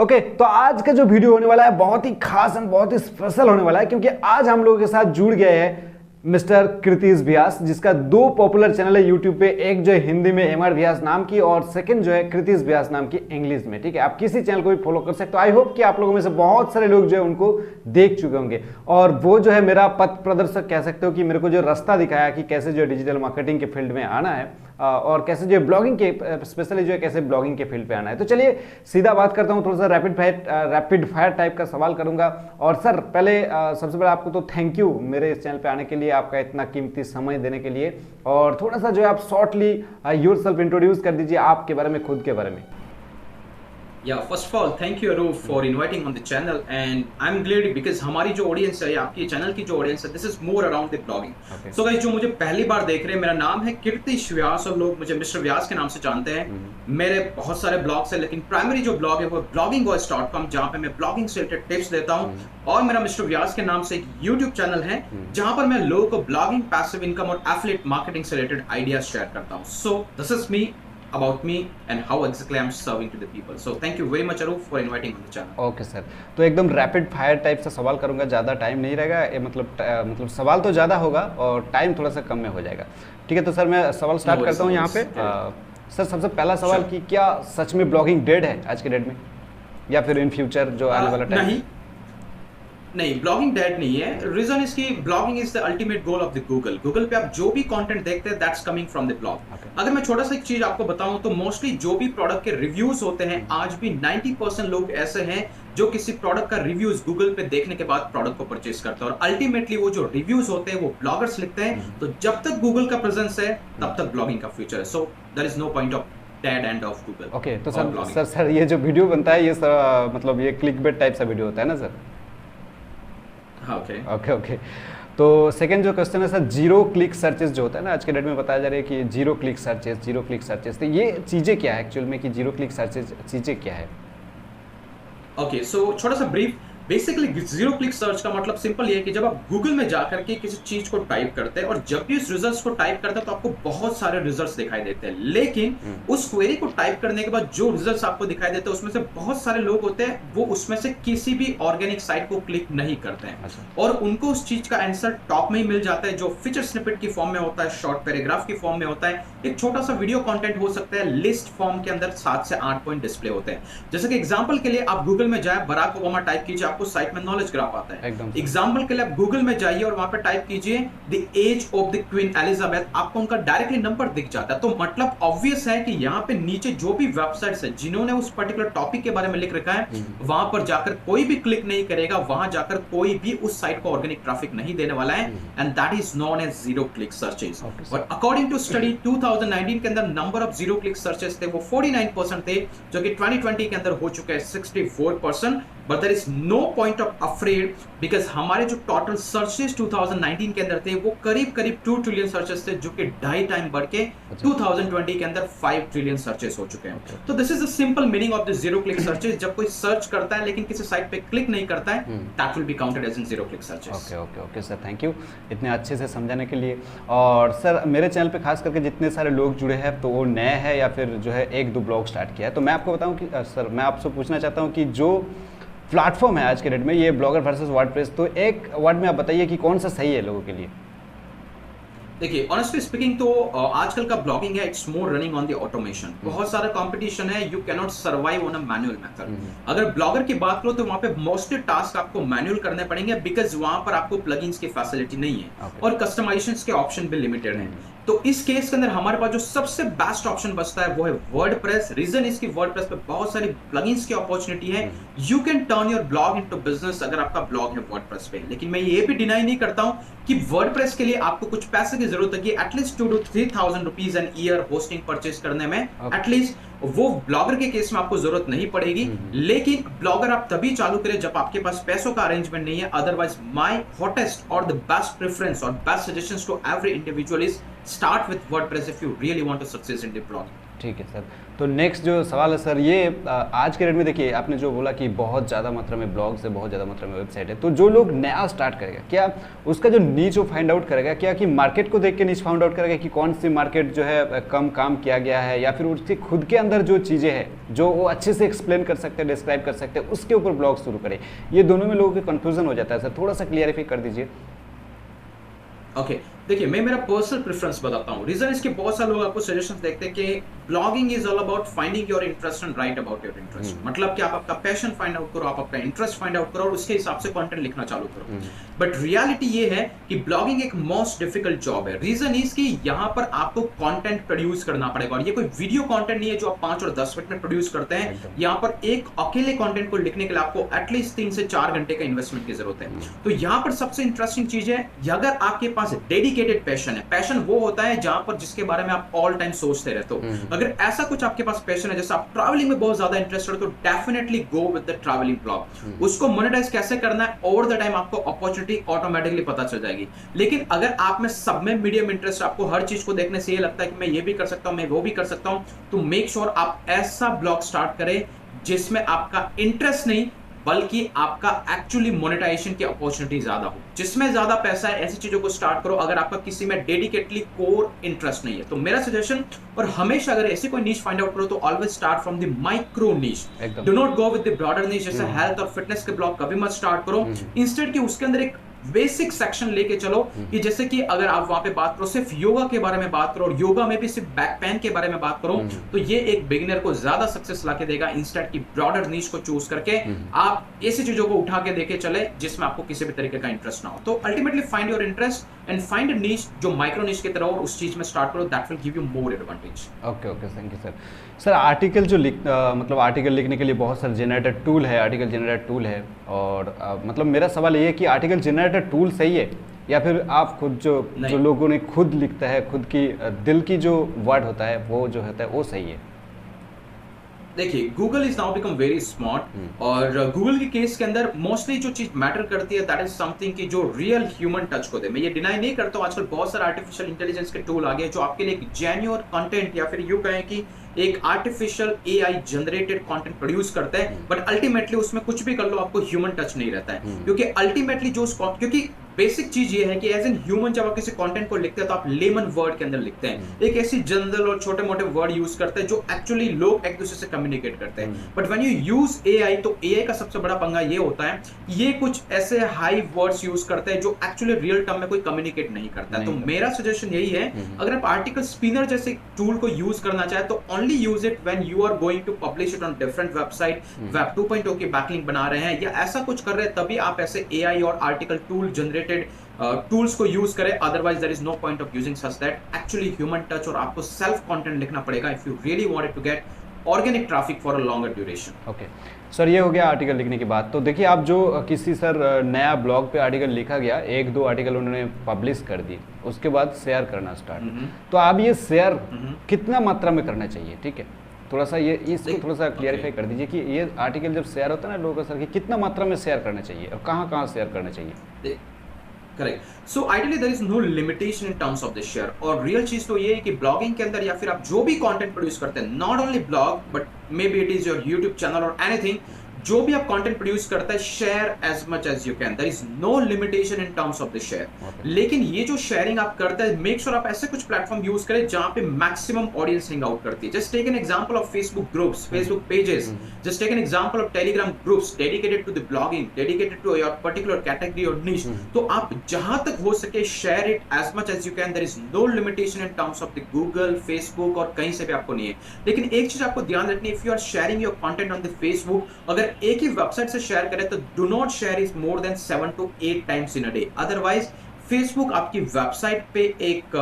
तो आज का जो वीडियो होने वाला है बहुत ही खास एंड बहुत ही स्पेशल होने वाला है, क्योंकि आज हम लोगों के साथ जुड़ गए हैं मिस्टर कृतिश व्यास, जिसका दो पॉपुलर चैनल है यूट्यूब पे। एक जो है हिंदी में एमआर व्यास नाम की, और सेकंड जो है कृतिश व्यास नाम की इंग्लिश में। ठीक है, आप किसी चैनल को भी फॉलो कर सकते हो। आई होप कि आप लोगों में से बहुत सारे लोग जो है उनको देख चुके होंगे, और वो जो है मेरा पथ प्रदर्शक कह सकते हो कि मेरे को जो रास्ता दिखाया कि कैसे जो डिजिटल मार्केटिंग के फील्ड में आना है, और कैसे जो ब्लॉगिंग के स्पेशली जो है कैसे ब्लॉगिंग के फील्ड पे आना है। तो चलिए सीधा बात करता हूँ, थोड़ा सा रैपिड फायर टाइप का सवाल करूंगा। और सर पहले सबसे पहले आपको तो थैंक यू मेरे इस चैनल पे आने के लिए, आपका इतना कीमती समय देने के लिए। और थोड़ा सा जो है आप शॉर्टली योर सेल्फ इंट्रोड्यूस कर दीजिए आपके बारे में, खुद के बारे में। Yeah, first of all, thank you Arup for inviting on the channel, and I'm glad because हमारी जो ऑडियंस है, आपकी चैनल की जो ऑडियंस है, this is more around the blogging. So guys, जो मुझे पहली बार देख रहे हैं, मेरा नाम है कृतिश व्यास और लोग मुझे मिस्टर व्यास के नाम से जानते हैं। मेरे बहुत सारे ब्लॉग्स हैं, लेकिन प्राइमरी जो ब्लॉग है वो bloggingvoice.com, जहाँ पे मैं ब्लॉगिंग से रिलेटेड टिप्स देता हूँ। और मेरा मिस्टर व्यास के नाम से एक यूट्यूब चैनल है जहाँ पर मैं लोगों को ब्लॉगिंग, पैसिव इनकम और एफिलिएट मार्केटिंग से रिलेटेड आइडियाज शेयर करता हूँ। So this is me, about me and how exactly I'm serving to the people. So thank you very much Arup for inviting on the channel. Okay sir, तो एकदम rapid fire type से सवाल करूंगा, ज़्यादा time नहीं रहेगा। मतलब सवाल तो ज़्यादा होगा और टाइम थोड़ा सा कम में हो जाएगा। ठीक है, तो सर मैं सवाल स्टार्ट करता हूँ यहाँ पे। सर सबसे पहला सवाल कि क्या सच में ब्लॉगिंग डेड है आज के डेट में, या फिर इन फ्यूचर जो आने वाला टाइम? नहीं, ब्लॉगिंग डेड नहीं है। रीजन इसकी, blogging is the ultimate goal of the Google पे आप जो भी कंटेंट देखते हैं that's coming from the blog. अगर मैं छोटा सा एक चीज आपको बताऊं तो मोस्टली जो भी प्रोडक्ट के रिव्यूज होते हैं, आज भी 90% लोग ऐसे हैं जो किसी प्रोडक्ट का रिव्यूज गूगल पे देखने के बाद प्रोडक्ट को परचेज करते हैं, और अल्टीमेटली वो जो रिव्यूज होते हैं वो ब्लॉगर्स लिखते हैं। तो जब तक गूगल का प्रेजेंस है तब तक ब्लॉगिंग का फ्यूचर है। So there is no point of dead end of Google. Okay, तो सर ये जो वीडियो बनता है, ये सर मतलब ये क्लिकबेट टाइप सा वीडियो होता है ना सर? ओके। तो सेकंड जो क्वेश्चन है सर, जीरो क्लिक सर्चेस जो होता है ना, आज के डेट में बताया जा रहा है कि जीरो क्लिक सर्चेस, तो ये चीज़ें क्या है एक्चुअल में, कि जीरो क्लिक सर्चेस चीज़ें क्या है? ओके, सो छोटा सा brief. Basically zero click search का मतलब सिंपल ये है कि जब आप गूगल में जाकर के किसी चीज को टाइप करते हैं और जब भी उस रिजल्ट्स को टाइप करते हैं तो आपको बहुत सारे रिजल्ट्स दिखाई देते हैं, लेकिन उस क्वेरी को टाइप करने के बाद जो रिजल्ट्स आपको दिखाई देते हैं उसमें से बहुत सारे लोग होते हैं वो उसमें से किसी भी ऑर्गेनिक साइट को क्लिक नहीं करते हैं। और उनको उस चीज का आंसर टॉप में ही मिल जाता है, जो फीचर स्निपेट की फॉर्म में होता है, शॉर्ट पैराग्राफ की फॉर्म में होता है, एक छोटा सा वीडियो कंटेंट हो सकता है, लिस्ट फॉर्म के अंदर 7 से 8 पॉइंट डिस्प्ले होते हैं। जैसे कि एग्जांपल के लिए आप गूगल में जाए, बराक ओबामा टाइप कीजिए, आपको साइट में नॉलेज ग्राफ आता है। एग्जांपल के लिए आप गूगल में जाइए और वहां पे टाइप कीजिए the age of the queen Elizabeth, आपको उनका डायरेक्टली नंबर दिख जाता है। तो मतलब ऑब्वियस है कि यहाँ पे नीचे जो भी वेबसाइट्स है जिन्होंने उस पर्टिकुलर टॉपिक के बारे में लिख रखा है, वहां पर जाकर कोई भी क्लिक नहीं करेगा, वहां जाकर कोई भी उस साइट को ऑर्गेनिक ट्रैफिक नहीं देने वाला है, and that is known as zero click searches. और अकॉर्डिंग टू स्टडी 2019 के अंदर number of zero click searches थे वो 49% थे, जो कि 2020 के अंदर हो चुके हैं 64%। But there is no point of afraid because हमारे जो टोटल सर्चेस 2019 के अंदर थे वो करीब 2 ट्रिलियन सर्चेस थे, जो कि 2.5 टाइम बढ़ के 2020 के अंदर 5 ट्रिलियन सर्चेस हो चुके हैं। तो this is the simple meaning of the zero click searches. जब कोई सर्च करता है लेकिन किसी साइट पे क्लिक नहीं करता है, that will be counted as in zero click searches. Okay sir, thank you इतने अच्छे से समझाने के लिए। और सर मेरे चैनल पे खास करके जितने सारे लोग जुड़े हैं तो वो नए हैं या फिर जो है 1-2 ब्लॉग स्टार्ट किया है, तो मैं आपको बताऊं कि सर मैं आपसे पूछना चाहता हूं कि जो प्लेटफॉर्म है आज के डेट में, ये ब्लॉगर वर्सेस वर्डप्रेस, तो एक वर्ड में आप बताइए कि कौन सा सही है लोगों के लिए? देखिए ऑनेस्टली स्पीकिंग तो आजकल का ब्लॉगिंग है, it's more running on the automation. बहुत सारा कंपटीशन है, you can not survive on a manual method. अगर ब्लॉगर की बात करो तो वहां पे मोस्टली टास्क आपको मैनुअल करने पड़ेंगे, बिकॉज वहां पर आपको प्लगइन्स की फैसिलिटी नहीं है और कस्टमाइजेशंस के ऑप्शन भी लिमिटेड हैं। तो इस केस के अंदर हमारे पास जो सबसे बेस्ट ऑप्शन बचता है वो है वर्डप्रेस। रीजन इसकी, वर्डप्रेस पे बहुत सारी प्लगइन्स की अपॉर्चुनिटी है, you can turn your blog into business अगर आपका ब्लॉग है वर्डप्रेस पे। लेकिन मैं ये भी डिनाई नहीं करता हूं कि वर्डप्रेस के लिए आपको कुछ पैसे की जरूरत है, at least 2 to 3,000 rupees an year hosting purchase करने में। एटलीस्ट वो ब्लॉगर के केस में आपको जरूरत नहीं पड़ेगी, लेकिन ब्लॉगर आप तभी चालू करें जब आपके पास पैसों का अरेंजमेंट नहीं है। अदरवाइज माय हॉटेस्ट और द बेस्ट प्रेफरेंस और best suggestions to every individual is start with WordPress if you really want to success in the blogging. ठीक है सर। तो नेक्स्ट जो सवाल है सर, ये आज के डेट में देखिए आपने जो बोला कि बहुत ज़्यादा मात्रा में ब्लॉग्स है, बहुत ज़्यादा मात्रा में वेबसाइट है, तो जो लोग नया स्टार्ट करेगा क्या उसका जो नीच वो फाइंड आउट करेगा क्या कि मार्केट को देख के नीच फाइंड आउट करेगा कि कौन सी मार्केट जो है कम काम किया गया है, या फिर उसके खुद के अंदर जो चीज़ें हैं जो वो अच्छे से एक्सप्लेन कर सकते हैं, डिस्क्राइब कर सकते हैं, उसके ऊपर ब्लॉग शुरू करें? ये दोनों में लोगों के कन्फ्यूजन हो जाता है सर, थोड़ा सा क्लियरिफाई कर दीजिए। ओके देखिए, मैं मेरा पर्सनल प्रेफरेंस बताता हूँ। रीजन इसके बहुत सारे लोग आपको सजेशंस देखते हैं कि blogging is all about finding your interest and right about your interest. मतलब कि आप आपका पैशन फाइंड आउट करो, आप अपना इंटरेस्ट फाइंड आउट करो और उसके हिसाब से कंटेंट लिखना चालू करो। बट रियलिटी ये है कि ब्लॉगिंग एक मोस्ट डिफिकल्ट जॉब है। रीजन इज कि यहाँ पर आपको कंटेंट प्रोड्यूस करना पड़ेगा, और ये कोई वीडियो कंटेंट नहीं है जो आप 5 और 10 मिनट में प्रोड्यूस करते हैं। यहाँ पर एक अकेले कंटेंट को लिखने के लिए आपको एटलीस्ट 3 से 4 घंटे का इन्वेस्टमेंट की जरूरत है। तो यहाँ पर सबसे इंटरेस्टिंग चीज है, अगर आपके पास डेडिकेटेड पैशन है, पैशन वो होता है जहां पर जिसके बारे में आप ऑल टाइम सोचते रहते हो। अगर ऐसा कुछ आपके पास पैशन है, जैसे आप ट्रैवलिंग में बहुत ज्यादा इंटरेस्टेड हो, तो definitely go with the travelling blog. उसको मोनेटाइज कैसे करना है ओवर द टाइम आपको अपॉर्चुनिटी ऑटोमेटिकली पता चल जाएगी। लेकिन अगर आप में सब में मीडियम इंटरेस्ट, आपको हर चीज को देखने से ये लगता है कि मैं ये भी कर सकता हूं, मैं वो भी कर सकता हूं, तो मेक श्योर आप ऐसा ब्लॉग स्टार्ट करें जिसमें आपका इंटरेस्ट नहीं बल्कि आपका एक्चुअली मोनेटाइजेशन की अपॉर्चुनिटी ज्यादा हो, जिसमें ज्यादा पैसा है। ऐसी चीजों को स्टार्ट करो अगर आपका किसी में डेडिकेटली कोर इंटरेस्ट नहीं है। तो मेरा सजेशन, और हमेशा अगर ऐसी कोई नीश फाइंड आउट करो तो always start from the micro niche, do not go with the broader niche. जैसे हेल्थ और फिटनेस के ब्लॉग कभी मत स्टार्ट करो। इंस्टेड कि उसके अंदर एक बेसिक सेक्शन लेके चलो कि जैसे कि अगर आप वहां पे बात करो सिर्फ योगा के बारे में बात करो, और योगा में भी सिर्फ बैक पेन के बारे में बात करो, तो ये एक बिगिनर को ज्यादा सक्सेस लाके देगा। इंस्टेड की ब्रॉडर नीश को चूज करके आप ऐसी चीजों को उठा के देखे चले जिसमें आपको किसी भी तरीके का इंटरेस्ट ना हो। तो ultimately find your interest and find a niche जो माइक्रो नीश की तरह, और उस चीज में स्टार्ट करो, that will give you more advantage. Okay okay, thank you sir. Sir article जो मतलब आर्टिकल लिखने के लिए बहुत सारे जनरेटर टूल है, आर्टिकल जनरेटर टूल है, और मतलब मेरा सवाल ये है कि आर्टिकल जनरेटर टूल सही है या फिर आप खुद जो लोगों ने खुद लिखता है, खुद की दिल की जो वर्ड होता है वो जो होता है वो सही है? देखिए, Google is now become very smart, और गूगल के केस के अंदर मोस्टली जो चीज मैटर करती है दैट इज समथिंग की जो रियल ह्यूमन टच को दे। मैं ये डिनाई नहीं करता हूँ, आजकल बहुत सारे आर्टिफिशियल इंटेलिजेंस के टूल आ गए जो आपके लिए एक जेन्युइन कंटेंट, या फिर यूं कहें कि एक artificial AI generated content produce करता है, बट अल्टीमेटली उसमें कुछ भी कर लो आपको ह्यूमन टच नहीं रहता है। क्योंकि अल्टीमेटली जो क्योंकि बेसिक चीज ये है कि एज एन ह्यूमन जब आप किसी कंटेंट को लिखते हैं तो आप लेमन वर्ड के अंदर लिखते हैं, एक ऐसी जनरल और छोटे मोटे वर्ड यूज करते हैं जो एक्चुअली लोग एक दूसरे से कम्युनिकेट करते हैं। But when you use AI, तो एआई का सबसे बड़ा पंगा ये होता है ये कुछ ऐसे हाई वर्ड्स यूज करते हैं जो एक्चुअली रियल टर्म में कोई कम्युनिकेट नहीं करता है। तो मेरा सजेशन यही है, अगर आप आर्टिकल स्पिनर जैसे टूल को यूज करना चाहे तो only use it when you are going to publish it on different website, web 2.0 की बैकलिंक बना रहे हैं या ऐसा कुछ कर रहे हैं, तभी आप ऐसे एआई और आर्टिकल टूल जनरेटेड टूल्स को यूज करें। Otherwise there is no point of using such that actually human touch, और आपको सेल्फ कंटेंट लिखना पड़ेगा if you really wanted to get organic traffic for a longer duration. Okay sir, ये हो गया article लिखने की बात। तो देखिए, आप जो किसी सर नया ब्लॉग पे आर्टिकल लिखा गया, 1-2 आर्टिकल उन्होंने पब्लिश कर दी, उसके बाद शेयर करना स्टार्ट, तो आप ये शेयर कितना मात्रा में करना चाहिए? ठीक है, थोड़ा सा ये इसको थोड़ा सा क्लियरिफाई कर दीजिए कि ये आर्टिकल जब शेयर होता है ना लोगों का सर, कि कितना मात्रा में शेयर करना चाहिए और कहाँ शेयर करना चाहिए? Correct. So ideally there is no limitation in terms of the share, और रियल चीज तो ये है कि ब्लॉगिंग के अंदर या फिर आप जो भी कंटेंट प्रोड्यूस करते हैं, not only blog but maybe it is your YouTube channel और एनीथिंग, जो भी आप कंटेंट प्रोड्यूस करता है, share as much as you can, there is no limitation in terms of the share. लेकिन ये जो शेयरिंग आप करते हैं, मेक श्योर आप ऐसे कुछ प्लेटफॉर्म यूज करें जहां पे मैक्सिमम ऑडियंस हैंग आउट करती है। Just take an example of Facebook groups, Facebook pages, just take an example of Telegram groups dedicated to the blogging, dedicated to your particular category और niche. तो आप जहां तक हो सके share it as much as you can, there is no limitation in terms of the Google, Facebook और कहीं से भी आपको नहीं है। लेकिन एक चीज आपको ध्यान रखनी है, if you are sharing your content on the Facebook, अगर एक ही वेबसाइट से शेयर करें तो do not share is more than 7 to 8 times in a day. Otherwise Facebook आपकी वेबसाइट पे एक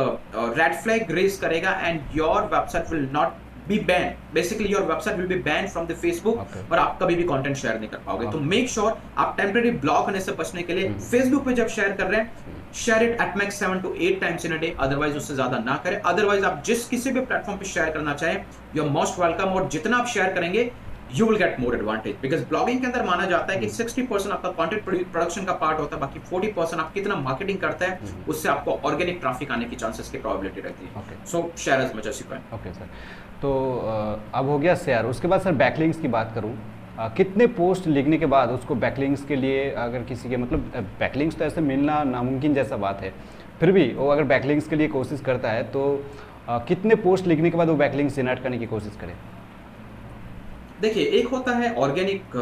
रेड फ्लैग रेज करेगा and your website will not be ban, basically your website will be ban from the Facebook, और आप कभी भी content share नहीं कर पाओगे। तो मेक श्योर आप टेम्परेरी ब्लॉक होने से बचने के लिए फेसबुक पे जब शेयर कर रहे हैं, share it at max 7 to 8 times in a day, otherwise उससे ज्यादा ना करें। अदरवाइज आप जिस किसी भी प्लेटफॉर्म पे शेयर करना चाहें, यू आर मोस्ट वेलकम, और जितना आप शेयर करेंगे you will get more advantage, because blogging के अंदर माना जाता है कि 60% आपका कंटेंट प्रोडक्शन का पार्ट होता है, बाकी 40% आप कितना मार्केटिंग करते हैं उससे आपको ऑर्गेनिक ट्रैफिक आने की चांसेस की प्रोबेबिलिटी रहती है। So share as much as you can. Okay sir, तो अब हो गया शेयर, उसके बाद सर बैकलिंक्स की बात करूँ, कितने पोस्ट लिखने के बाद उसको बैकलिंक्स के लिए, अगर किसी के मतलब बैकलिंक्स तो ऐसे मिलना नामुमकिन जैसा बात है, फिर भी वो अगर बैकलिंक्स के लिए कोशिश करता है तो कितने पोस्ट लिखने के बाद वो बैकलिंक्स जनरेट करने की कोशिश करे? देखिए, एक होता है ऑर्गेनिक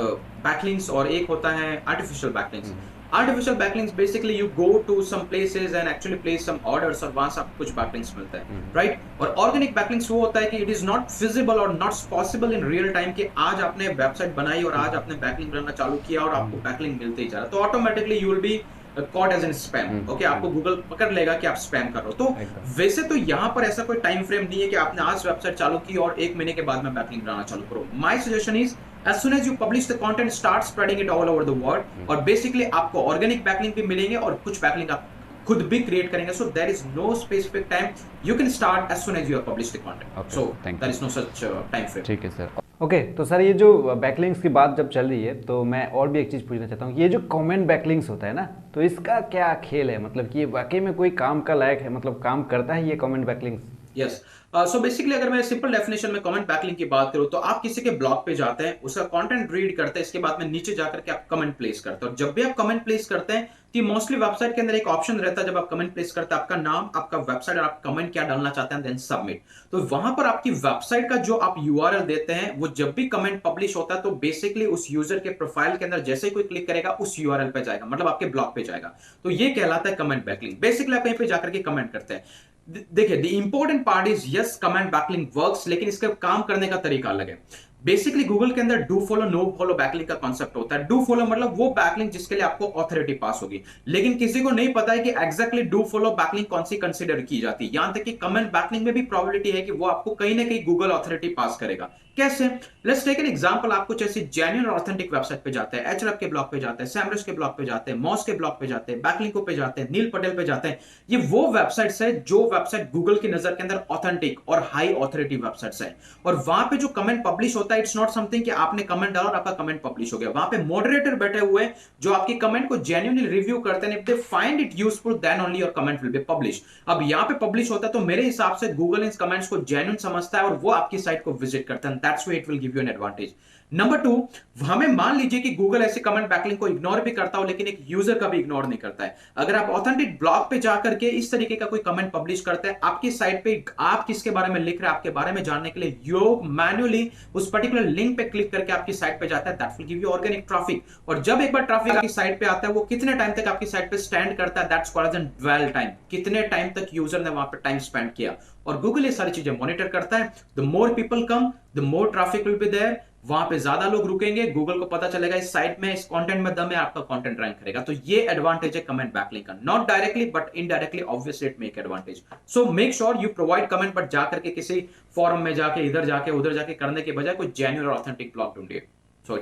बैकलिंक्स और एक होता है artificial backlinks. Artificial backlinks basically you go to some places and actually place some orders और वहां से आपको कुछ बैकलिंक्स मिलता है, राइट। और ऑर्गेनिक बैकलिंक्स वो होता है कि इट इज नॉट फिजिबल और not possible in real time कि आज आपने वेबसाइट बनाई और आज आपने बैकलिंक बनाना चालू किया और आपको बैकलिंक मिलते ही जा रहा है, तो automatically you will be caught as an spam. Okay, आपको गूगल पकड़ लेगा कि आप स्पैम कर रहे हो। तो वैसे तो यहाँ पर ऐसा कोई टाइम फ्रेम नहीं है कि आपने आज वेबसाइट चालू की और 1 महीने के बाद में बैकलिंक बनाना चालू करो। My suggestion is as soon as you publish the content, start spreading it all over the world और basically आपको organic backlink भी मिलेंगे और कुछ backlink आप खुद भी create करेंगे। So there is no specific time, you can start as soon as you have published the content. Okay, so there is no such time frame. ठीक है सर। ओके, तो सर ये जो बैकलिंक्स की बात जब चल रही है तो मैं और भी एक चीज़ पूछना चाहता हूँ, ये जो कमेंट बैकलिंक्स होता है ना, तो इसका क्या खेल है, मतलब कि ये वाकई में कोई काम का लायक है, मतलब काम करता है ये comment backlinks? Yes, so basically अगर मैं सिंपल डेफिनेशन में कमेंट बैकलिंक की बात करूं तो आप किसी के ब्लॉग पे जाते हैं, उसका कंटेंट रीड करते हैं, इसके बाद में नीचे जाकर के आप कमेंट प्लेस करते हैं। और जब भी आप कमेंट प्लेस करते हैं तो मोस्टली वेबसाइट के अंदर एक ऑप्शन रहता है, जब आप कमेंट प्लेस करते हैं आपका नाम, आपका वेबसाइट और आप कमेंट क्या डालना चाहते हैं, देन सबमिट। तो वहां पर आपकी वेबसाइट का जो आप यूआरएल देते हैं, वो जब भी कमेंट पब्लिश होता है तो बेसिकली उस यूजर के प्रोफाइल के अंदर जैसे ही कोई क्लिक करेगा उस यूआरएल पे जाएगा, मतलब आपके ब्लॉग पे जाएगा। तो ये कहलाता है कमेंट बैकलिंक। बेसिकली आप कहीं पे जाकर के कमेंट करते हैं। देखिए, the important part is yes comment backlink works, लेकिन इसका काम करने का तरीका अलग है। बेसिकली गूगल के अंदर do follow no follow backlink का कांसेप्ट होता है। डू फॉलो मतलब वो बैकलिंक जिसके लिए आपको ऑथोरिटी पास होगी, लेकिन किसी को नहीं पता है कि एग्जैक्टली डू फॉलो बैकलिंक कौन सी कंसीडर की जाती है। यहां तक कि कमेंट बैकलिंक में भी प्रोबेबिलिटी है कि वो आपको कहीं ना कहीं गूगल ऑथोरिटी पास करेगा। कैसे? Let's take an example. आप कुछ ऐसी जेन्युइन और ऑथेंटिक वेबसाइट पे जाते हैं, एचरएफ के ब्लॉग पे जाते हैं, सैमरस के ब्लॉग पे जाते हैं, मॉस के ब्लॉग पे जाते हैं, बैकलिंको पे जाते हैं, नील पटेल पे जाते हैं। ये वो वेबसाइट्स है जो वेबसाइट गूगल की नजर के अंदर ऑथेंटिक और हाई ऑथोरिटी वेबसाइट्स है। और वहां पे जो कमेंट पब्लिश होता है, इट्स नॉट समथिंग कि आपने कमेंट डाला और आपका कमेंट पब्लिश हो गया। वहां पे मॉडरेटर बैठे हुए जो आपकी कमेंट को जेन्युइनली रिव्यू करते हैं, if they find it useful then only your comment will be publish. अब यहां पे पब्लिश होता है तो मेरे हिसाब से गूगल इन कमेंट्स को जेन्युइन समझता है और वो आपकी साइट को विजिट करता है। That's why it will give you an advantage. Number 2, हमें मान लीजिए कि गूगल ऐसे कमेंट बैकलिंक को इग्नोर भी करता हो, लेकिन एक यूजर का भी इग्नोर नहीं करता है। अगर आप ऑथेंटिक ब्लॉग पे जाकर के इस तरीके का कोई कमेंट पब्लिश करते हैं, आपकी साइट पे आप किसके बारे में लिख रहे हैं आपके बारे में जानने के लिए लोग मैन्युअली उस पर्टिकुलर लिंक पे क्लिक करके आपकी साइट पे जाता है, that will give you organic traffic. और जब एक बार ट्रैफिक आपकी साइट पे आता है, वो कितने टाइम तक आपकी साइट पे स्टैंड करता है, that's called as dwell time. कितने टाइम तक यूजर ने वहां पे टाइम स्पेंड किया, और गूगल ये सारी चीजें मॉनिटर करता है। The more people come, the more traffic will be there, वहां पे ज्यादा लोग रुकेंगे, गूगल को पता चलेगा इस साइट में, इस कंटेंट में दम है, आपका कंटेंट रैंक करेगा। तो ये एडवांटेज है कमेंट बैकलिंक का, not directly but indirectly obviously it make advantage. So make sure you provide comment, but जाकर के किसी फोरम में जाके इधर जाके उधर जाके करने के बजाय कोई जेन्युइन और ऑथेंटिक ब्लॉग ढूंढिए। सो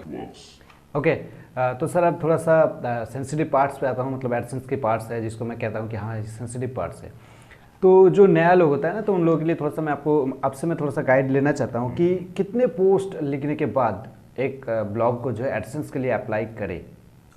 ओके, तो सर अब थोड़ा सा सेंसिटिव पार्ट्स पे आता हूँ, मतलब एडसेंस के पार्ट्स है जिसको मैं कहता हूँ कि हाँ सेंसिटिव पार्ट्स है। तो जो नया लोग होता है ना, तो उन लोगों के लिए थोड़ा सा मैं आपसे मैं थोड़ा सा गाइड लेना चाहता हूँ कि कितने पोस्ट लिखने के बाद एक ब्लॉग को जो है एडसेंस के लिए अप्लाई करे।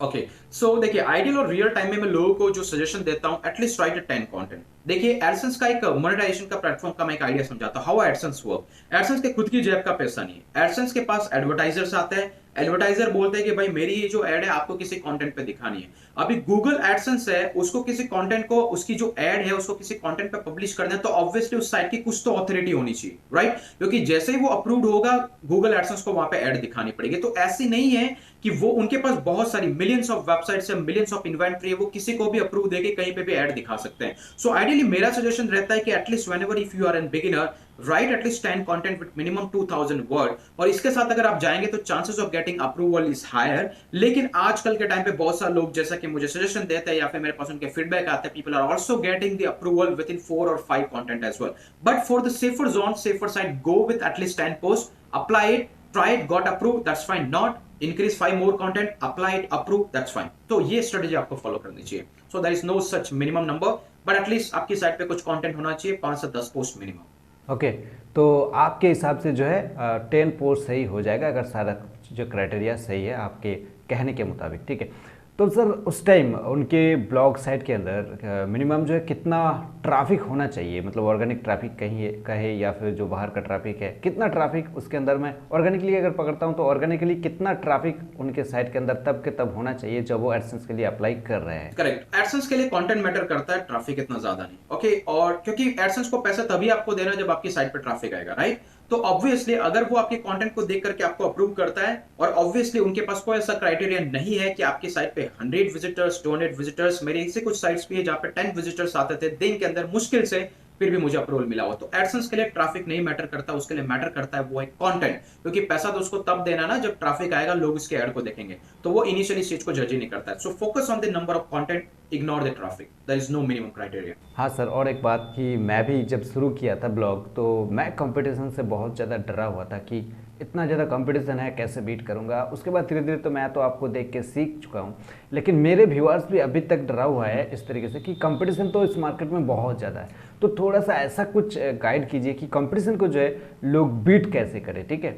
ओके, सो देखिए, आइडियल और रियल टाइम में मैं लोगों को जो सजेशन देता हूं, एटलीस्ट राइट 10 कंटेंट। देखिए, एडसेंस का एक मोनेटाइजेशन का प्लेटफॉर्म का मैं एक आइडिया समझाता हूं, हाउ एडसेंस वर्क। एडसेंस के खुद की जेब का पैसा नहीं है, एडसेंस के पास एडवर्टाइजर्स आते हैं, एडवर्टाइजर बोलते हैं कि भाई मेरी ये जो एड है आपको किसी कंटेंट पे दिखानी है। अभी गूगल एडसेंस है, उसको किसी कंटेंट को, उसकी जो एड है उसको किसी कंटेंट पे पब्लिश करना है, तो ऑब्वियसली उस साइट की कुछ तो ऑथोरिटी होनी चाहिए, राइट? क्योंकि जैसे ही वो अप्रूव्ड होगा, गूगल एडसेंस को वहां पे एड दिखानी पड़ेगी। तो ऐसी नहीं है कि वो, उनके पास बहुत सारी मिलियंस ऑफ वेबसाइट्स है, मिलियंस ऑफ इन्वेंटरी है, वो किसी को भी अप्रूव देके कहीं पे भी ऐड दिखा सकते हैं। सो आइडियली मेरा सजेशन रहता है कि at least whenever if you are an beginner, right at least 10 content with minimum 2000 word, और इसके साथ अगर आप जाएंगे तो chances of getting approval is higher. लेकिन आजकल के टाइम पे बहुत सारे लोग जैसा कि मुझे सजेशन देते हैं या फिर मेरे पास उनके फीडबैक आते हैं, people are also getting the approval within 4 और 5 content as well. But for the safer zone, safer side, go with at least 10 post, apply it, try it, got approved, that's fine. Not increase 5 more content, apply it, approve, that's fine. तो ये strategy आपको follow करनी चाहिए। So there is no such minimum number, but at least आपकी site पे कुछ content होना चाहिए, 5 से 10 पोस्ट मिनिमम। ओके, तो आपके हिसाब से जो है 10 पोस्ट सही हो जाएगा अगर सारा जो क्राइटेरिया सही है आपके कहने के मुताबिक, ठीक है। तो सर उस टाइम उनके ब्लॉग साइट के अंदर मिनिमम जो है कितना ट्रैफिक होना चाहिए, मतलब ऑर्गेनिक ट्रैफिक कहीं कहे या फिर जो बाहर का ट्रैफिक है, कितना ट्रैफिक उसके अंदर मैं ऑर्गेनिकली अगर पकड़ता हूँ तो ऑर्गेनिकली कितना ट्रैफिक उनके साइट के अंदर तब के तब होना चाहिए जब वो एडसेंस के लिए अप्लाई कर रहे हैं? करेक्ट, एडसेंस के लिए कंटेंट मैटर करता है, ट्रैफिक इतना ज्यादा नहीं। ओके, और क्योंकि एडसेंस को पैसा तभी आपको देना जब आपकी साइट पर ट्रैफिक आएगा, राइट? तो ऑब्वियसली अगर वो आपके कंटेंट को देख करके आपको अप्रूव करता है और ऑब्वियसली उनके पास कोई ऐसा क्राइटेरिया नहीं है कि आपकी साइट पे 100 विजिटर्स 200 विजिटर्स, मेरे इससे कुछ साइट्स भी है जहां पे 10 विजिटर्स आते थे दिन के अंदर मुश्किल से, फिर भी मुझे अप्रूवल मिला हो। तो एडसेंस के लिए ट्रैफिक नहीं मैटर करता, उसके लिए मैटर करता है वो एक कंटेंट, क्योंकि पैसा तो उसको तब देना ना जब ट्रैफिक आएगा, लोग उसके ऐड को देखेंगे। तो वो इनिशियली इस चीज को जज ही नहीं करता है। So focus on the number of content, ignore the traffic, there is no minimum criteria. हाँ सर, और एक बात कि मैं भी जब शुरू किया था ब्लॉग तो मैं कंपटीशन से बहुत ज़्यादा डरा हुआ था कि इतना ज़्यादा कंपटीशन है, कैसे बीट करूँगा। उसके बाद धीरे धीरे तो मैं तो आपको देख के सीख चुका हूँ, लेकिन मेरे व्यूअर्स भी अभी तक डरा हुआ है इस तरीके से कि कंपटीशन तो इस मार्केट में बहुत ज़्यादा है। तो थोड़ा सा ऐसा कुछ गाइड कीजिए कि कंपटीशन को जो है लोग बीट कैसे करें, ठीक है?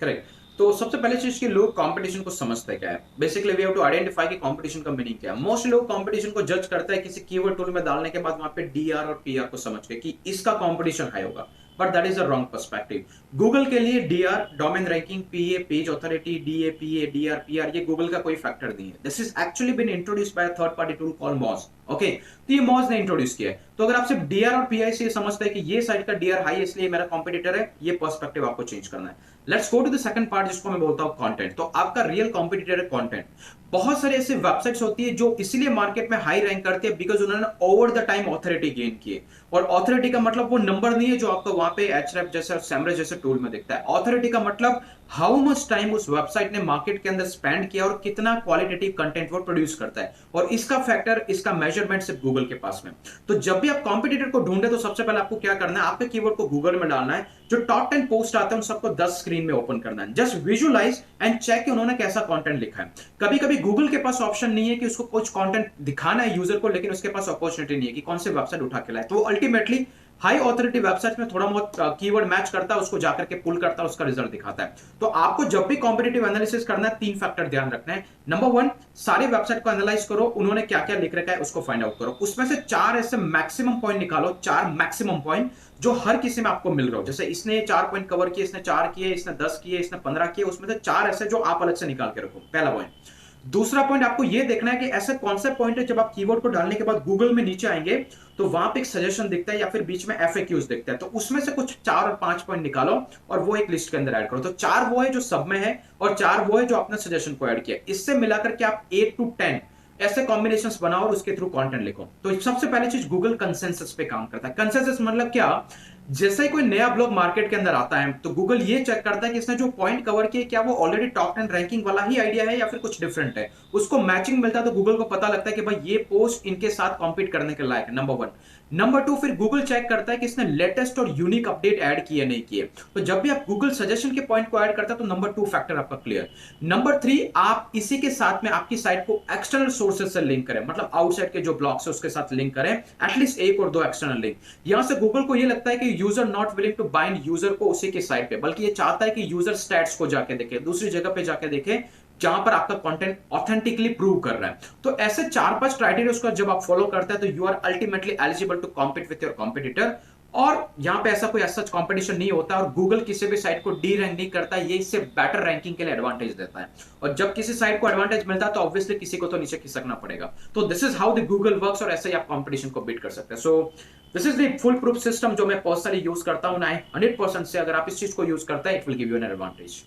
करेक्ट। तो सबसे पहले चीज कि लोग कंपटीशन को समझते क्या है। Basically we have to identify कि कंपटीशन का मीनिंग क्या है। मोस्ट लोग कंपटीशन को जज करते हैं किसी कीवर्ड टूल में डालने के बाद वहां पे डीआर और पीआर को समझ के कि इसका कंपटीशन हाई होगा, but that is a wrong perspective. Google के लिए DR, domain ranking, PA, page authority, DA, PA, DR, PR, ये गूगल का कोई फैक्टर नहीं है। This is actually been introduced by a third party tool called Moz. Okay, तो ये मॉज ने इंट्रोड्यूस किया है। तो अगर आप सिर्फ डीआर और पीआई से ये समझते हैं कि ये साइट का डीआर हाई है इसलिए मेरा कॉम्पिटिटर है, ये पर्सपेक्टिव आपको चेंज करना है। Let's go to the second part जिसको मैं बोलता हूं कंटेंट। तो आपका रियल कॉम्पिटिटर है कंटेंट। बहुत सारे ऐसे वेबसाइट्स होती है जो इसलिए मार्केट में हाई रैंक करती है बिकॉज उन्होंने over the time authority gain की है। और ऑथोरिटी का मतलब वो नंबर नहीं है जो आपको वहां पे एचरेफ जैसे और सेमरस जैसे टूल में दिखता है। ऑथोरिटी का मतलब हाउ मच टाइम उस वेबसाइट ने मार्केट के अंदर स्पेंड किया और कितना क्वालिटेटिव कंटेंट वो प्रोड्यूस करता है। और इसका फैक्टर, इसका मेजरमेंट सिर्फ गूगल के पास में। तो जब भी आप कॉम्पिटिटर को ढूंढे तो सबसे पहले आपको क्या करना है, आपके कीवर्ड को गूगल में डालना है, जो टॉप 10 पोस्ट आते हैं उन सबको 10 स्क्रीन में ओपन करना है। जस्ट विजुअलाइज एंड चेक कि उन्होंने कैसा कंटेंट लिखा है। कभी कभी गूगल के पास ऑप्शन नहीं है कि उसको कुछ कंटेंट दिखाना है यूजर को, लेकिन उसके पास अपॉर्चुनिटी नहीं है कि कौन से वेबसाइट उठा के लाए। तो अल्टीमेटली हाई ऑथोरिटी वेबसाइट में थोड़ा बहुत कीवर्ड मैच करता है, उसको जाकर के पुल करता है, उसका रिजल्ट दिखाता है। तो आपको जब भी कॉम्पिटिटिव एनालिसिस करना है, 3 फैक्टर ध्यान रखना है। नंबर 1, सारे वेबसाइट को एनालाइज करो, उन्होंने क्या क्या लिख रखा है उसको फाइंड आउट करो। उसमें से 4 ऐसे मैक्सिमम पॉइंट निकालो, 4 मैक्सिमम पॉइंट जो हर किसी में आपको मिल रहा हो। जैसे इसने 4 पॉइंट कवर किए, इसने 4 किए, इसने 10 किए, इसने 15 किए, उसमें से 4 ऐसे जो आप अलग से निकाल के रखो। पहला पॉइंट। दूसरा पॉइंट, आपको यह देखना है कि ऐसे कौन से पॉइंट है जब आप कीवर्ड को डालने के बाद गूगल में नीचे आएंगे तो वहां पे एक सजेशन दिखता है या फिर बीच में एफएक्यूज दिखता है। तो उसमें से कुछ 4 और 5 पॉइंट निकालो और वो एक लिस्ट के अंदर ऐड करो। तो 4 वो है जो सब में है और 4 वो है जो आपने सजेशन को ऐड किया। इससे मिलाकर के आप 8 to 10 ऐसे कॉम्बिनेशंस बनाओ और उसके थ्रू कंटेंट लिखो। तो सबसे पहले चीज, गूगल कंसेंसस पे काम करता है। कंसेंसस मतलब क्या? जैसे ही कोई नया ब्लॉग मार्केट के अंदर आता है तो गूगल ये चेक करता है कि इसने जो पॉइंट कवर किए क्या वो ऑलरेडी टॉप 10 रैंकिंग वाला ही आइडिया है या फिर कुछ डिफरेंट है। उसको मैचिंग मिलता है तो गूगल को पता लगता है कि भाई ये पोस्ट इनके साथ कॉम्पीट करने के लायक है। नंबर 1। नंबर 2, फिर गूगल चेक करता है कि इसने लेटेस्ट और यूनिक अपडेट ऐड किए नहीं किए। तो जब भी आप गूगल सजेशन के पॉइंट को ऐड करता है तो नंबर 2 फैक्टर आपका क्लियर। नंबर 3, आप इसी के साथ में आपकी साइट को एक्सटर्नल सोर्सेज से लिंक करें, मतलब आउटसाइड के जो ब्लॉग्स है उसके साथ लिंक करें, एटलीस्ट 1 और 2 एक्सटर्नल लिंक। यहां से गूगल को ये लगता है कि user not willing to bind user को उसी के साइट पे, बल्कि ये चाहता है कि यूजर स्टैट्स को जाके देखे, दूसरी जगह पे जाके देखे जहां पर आपका कंटेंट ऑथेंटिकली प्रूव कर रहा है। तो ऐसे 4-5 क्राइटेरिया उसका जब आप फॉलो करते हैं तो you are ultimately eligible to compete with your competitor. और यहां पे ऐसा कोई सच कंपटीशन नहीं होता और गूगल किसी भी साइट को डी रैंक नहीं करता, ये इससे बेटर रैंकिंग के लिए एडवांटेज देता है। और जब किसी साइट को एडवांटेज मिलता है तो ऑब्वियसली किसी को तो नीचे खिसकना पड़ेगा। तो this is how the Google works और ऐसे ही आप कंपटीशन को बीट कर सकते हैं। So this is the full proof system जो मैं पर्सनली यूज करता हूं। 100% से अगर आप इस चीज को यूज करते हैं it will give you an advantage.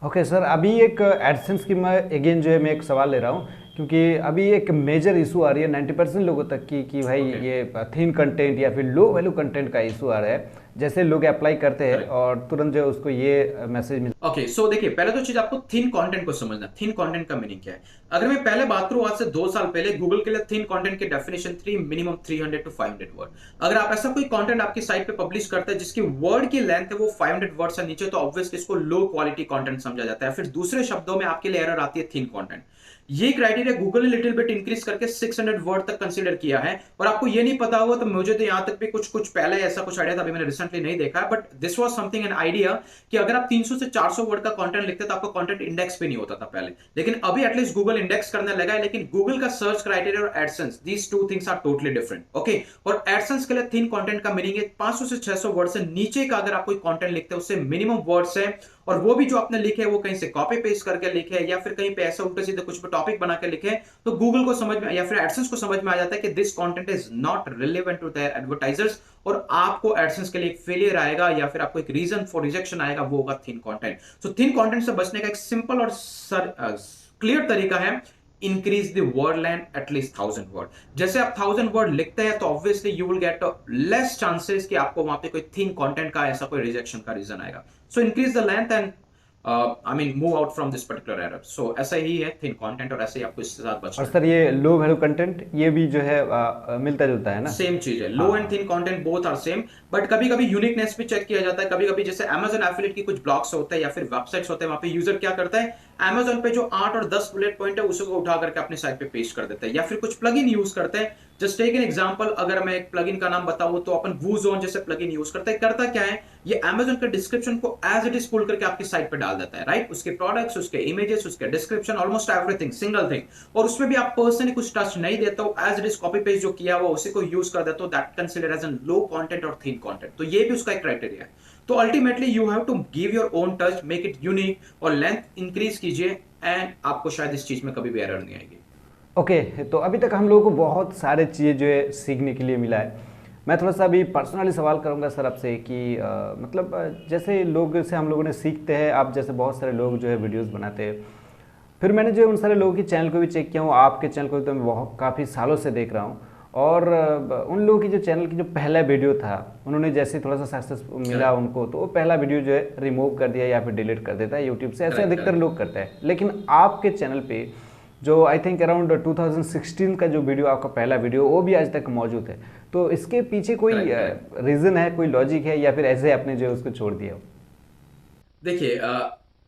Okay sir, अभी एक एडसेंस की मैं अगेन जो है मैं एक सवाल ले रहा हूँ, क्योंकि अभी एक मेजर इशू आ रही है 90% लोगों तक की कि भाई ये थिन कंटेंट या फिर लो वैल्यू कंटेंट का इशू आ रहा है। जैसे लोग अप्लाई करते हैं और तुरंत जो है उसको ये मैसेज मिलता है। ओके, सो देखिए, पहले तो चीज आपको थिन कंटेंट को समझना। थिन कंटेंट का मीनिंग क्या है? अगर मैं पहले बात करूं आज से 2 साल पहले, गूगल के लिए थिन कंटेंट की डेफिनेशन थी मिनिमम 300 to 500 वर्ड। अगर आप ऐसा कोई कंटेंट आपकी साइट पे पब्लिश करते हैं जिसकी वर्ड की लेंथ है वो 500 वर्ड से नीचे, तो ऑब्वियसली इसको लो क्वालिटी कंटेंट समझा जाता है। फिर दूसरे शब्दों में आपके लिए एरर आती है थिन कंटेंट। ये क्राइटेरिया गूगल ने लिटिल बिट इंक्रीज करके 600 वर्ड तक कंसीडर किया है। और आपको ये नहीं पता होगा तो मुझे तो यहां तक भी कुछ पहले ऐसा कुछ आइडिया था, अभी मैंने रिसेंटली नहीं देखा है, but this was something an idea कि अगर आप 300 से 400 वर्ड का कंटेंट लिखते तो आपका कंटेंट इंडेक्स पे नहीं होता था पहले, लेकिन अभी एटलीस्ट गूगल इंडेक्स करने लगा है। लेकिन गूगल का सर्च क्राइटेरिया और AdSense, these two things are totally different. Okay, और एडसेंस के लिए थिन कंटेंट का मीनिंग है 500 से 600 वर्ड से नीचे का अगर आप कोई कंटेंट लिखते हैं उससे मिनिमम वर्ड्स है, और वो भी जो आपने लिखे हैं वो कहीं से कॉपी पेस्ट करके लिखे हैं या फिर कहीं पे ऐसे उल्टे सीधे कुछ भी टॉपिक बना के लिखे हैं, तो गूगल को समझ में या फिर एडसेंस को समझ में आ जाता है कि this content is not relevant to their advertisers, और आपको एडसेंस के लिए एक फेलियर आएगा या फिर आपको एक रीजन फॉर रिजेक्शन आएगा, वो होगा thin content. So thin content से बचने का एक सिंपल और क्लियर तरीका है, increase the word length at least 1000 word. जैसे आप 1000 वर्ड लिखते हैं तो obviously you will get less chances कि आपको वहां पे कोई थिन कंटेंट का ऐसा कोई रिजेक्शन का रीजन आएगा। So increase the length and I mean move out from this particular error. So ऐसा ही है थिन कंटेंट, और ऐसे ही आपको इसके साथ बचना और है। सर ये लो वैल्यू कंटेंट ये भी जो है मिलता जुलता है ना? सेम चीज है, low and thin content both are same, but कभी कभी यूनिकनेस भी चेक किया जाता है। कभी कभी जैसे Amazon एफिलिएट की कुछ ब्लॉग्स होते हैं या फिर वेबसाइट्स होते हैं, वहां पे यूजर क्या करता है, Amazon पे जो 8 और 10 बुलेट पॉइंट है उसको उठा करके अपनी साइट पे पेस्ट कर देता है, या फिर कुछ प्लगइन यूज करते हैं। जस्ट टेक एन एग्जांपल, अगर मैं एक प्लगइन का नाम बताऊं तो अपन वूजोन जैसे प्लगइन यूज करते हैं। करता क्या है, ये Amazon के डिस्क्रिप्शन को एज इट इज पुल करके आपकी साइट पे डाल देता है, राइट? उसके प्रोडक्ट्स, उसके इमेजेस, उसके description, almost everything, single thing, और उसमें भी आप पर्सनली कुछ टच नहीं देता हो, as it is copy paste जो किया हुआ उसी को यूज कर देता हो। That consider as an low content और थिन कंटेंट। तो ये भी उसका एक क्राइटेरिया है। तो ultimately you have to give your own touch, make it unique, और लेंथ इंक्रीज कीजिए, एंड आपको शायद इस चीज में कभी भी एरर नहीं आएगी। ओके, तो अभी तक हम लोगों को बहुत सारे चीज़ें जो है सीखने के लिए मिला है। मैं थोड़ा सा अभी पर्सनली सवाल करूंगा सर आपसे कि मतलब जैसे लोग से हम लोगों ने सीखते हैं, आप जैसे बहुत सारे लोग जो है वीडियोस बनाते हैं, फिर मैंने जो है उन सारे लोगों की चैनल को भी चेक किया हूँ, आपके चैनल को भी तो मैं बहुत काफ़ी सालों से देख रहा हूँ, और उन लोगों की जो चैनल की जो पहला वीडियो था, उन्होंने जैसे थोड़ा सा सक्सेस मिला उनको, तो वो पहला वीडियो जो है रिमूव कर दिया या फिर डिलीट कर देता है यूट्यूब से, ऐसे अधिकतर लोग करते हैं। लेकिन आपके चैनल पे जो आई थिंक अराउंड 2016 का जो वीडियो, आपका पहला वीडियो, वो भी आज तक मौजूद है। तो इसके पीछे कोई रीज़न है, कोई लॉजिक है, या फिर ऐसे आपने जो है उसको छोड़ दिया हो? देखिए,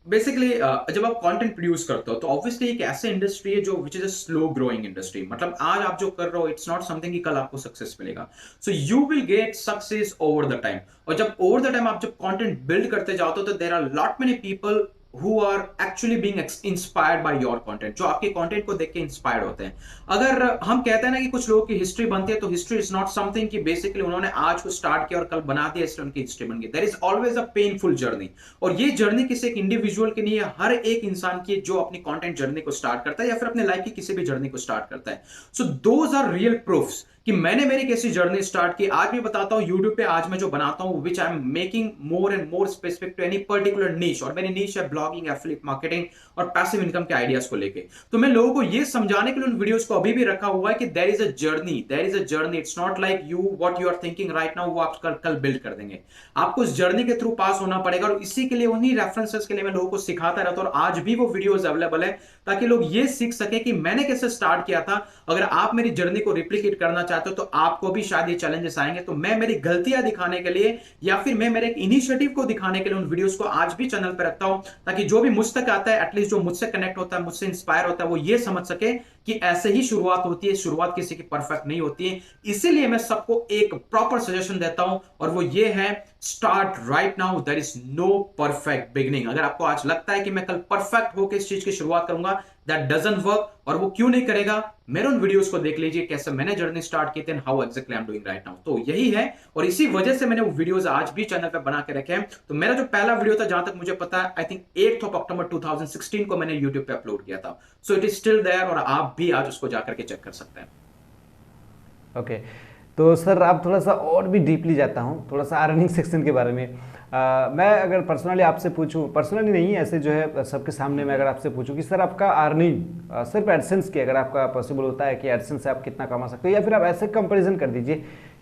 बेसिकली जब आप कंटेंट प्रोड्यूस करते हो तो ऑब्वियसली एक ऐसा इंडस्ट्री है जो which is a slow growing industry. मतलब आज आप जो कर रहे हो इट्स नॉट समथिंग कि कल आपको सक्सेस मिलेगा। So you will get success over the time, और जब ओवर द टाइम आप जब कंटेंट बिल्ड करते जाते हो तो there are lot many people who are actually being inspired by your content, जो आपके कंटेंट को देख के इंस्पायर्ड होते हैं। अगर हम कहते हैं ना कि कुछ लोगों की हिस्ट्री बनती है, तो हिस्ट्री इज नॉट समथिंग कि बेसिकली उन्होंने आज को स्टार्ट किया और कल बना दिया इसलिए उनकी हिस्ट्री बन गई। There is always a painful journey, और ये जर्नी किसी एक इंडिविजुअल की नहीं है, हर एक इंसान की जो अपनी कंटेंट जर्नी को स्टार्ट करता है या फिर अपने लाइफ की किसी भी जर्नी को स्टार्ट करता है। So those are real proofs कि मैंने मेरी कैसी जर्नी स्टार्ट की। आज भी बताता हूं यूट्यूब पे आज मैं जो बनाता हूं, which I am making more and more specific to any particular niche, और मेरी नीश है ब्लॉगिंग, एफिलिएट मार्केटिंग और पैसिव इनकम के आइडियाज को लेके। तो मैं लोगों को ये समझाने के लिए उन वीडियोस को अभी भी रखा हुआ है कि there is a journey, there is a journey. It's not like you what you are thinking right now वो आप कल बिल्ड कर देंगे। आपको इस जर्नी के थ्रू पास होना पड़ेगा, और इसी के लिए उन्हीं रेफरेंसेस के लिए मैं लोगों को सिखाता रहता हूं, और आज भी वो वीडियोस अवेलेबल है ताकि लोग ये सीख सके कि मैंने कैसे स्टार्ट किया था। अगर आप मेरी जर्नी को रिप्लिकेट करना चाहते हो तो आपको भी शायद ये चैलेंजेस आएंगे। तो मैं मेरी गलतियां दिखाने के लिए या फिर मैं मेरे इनिशिएटिव को दिखाने के लिए उन वीडियोस को आज भी चैनल पर रखता हूं, ताकि जो भी मुझ तक आता है, एटलीस्ट जो मुझसे कनेक्ट होता है, मुझसे इंस्पायर होता है, वो ये समझ सके कि ऐसे ही शुरुआत होती है, शुरुआत किसी की परफेक्ट नहीं होती है। इसीलिए मैं सबको एक प्रॉपर सजेशन देता हूं, और वो ये है, start right now, there is no perfect beginning. अगर आपको आज लगता है कि मैं कल परफेक्ट होकर इस चीज की शुरुआत करूंगा, दैट डजंट वर्क, और वो क्यों नहीं करेगा, मेरे उन वीडियोस को देख लीजिए कैसे मैंने जर्नी स्टार्ट की थी and how exactly I am doing right now. तो यही है, और इसी वजह से मैंने वो वीडियोस आज भी चैनल पे बना के रखे हैं। तो मेरा जो पहला वीडियो था, जहां तक मुझे पता है, आई थिंक 8 अक्टूबर 2016 को मैंने YouTube पे अपलोड किया था। So it is still there, और आप भी आज उसको जाकर के चेक कर सकते हैं। ओके, तो सर आप थोड़ा सा और भी डीपली जाता हूँ, थोड़ा सा अर्निंग सेक्शन के बारे में। मैं अगर पर्सनली आपसे पूछूं, पर्सनली नहीं ऐसे जो है सबके सामने मैं अगर आपसे पूछूं कि सर आपका अर्निंग सिर्फ एडसेंस की, अगर आपका पॉसिबल होता है कि एडसेंस से आप कितना कमा सकते हो, या फिर आप ऐसे कंपैरिजन कर दीजिए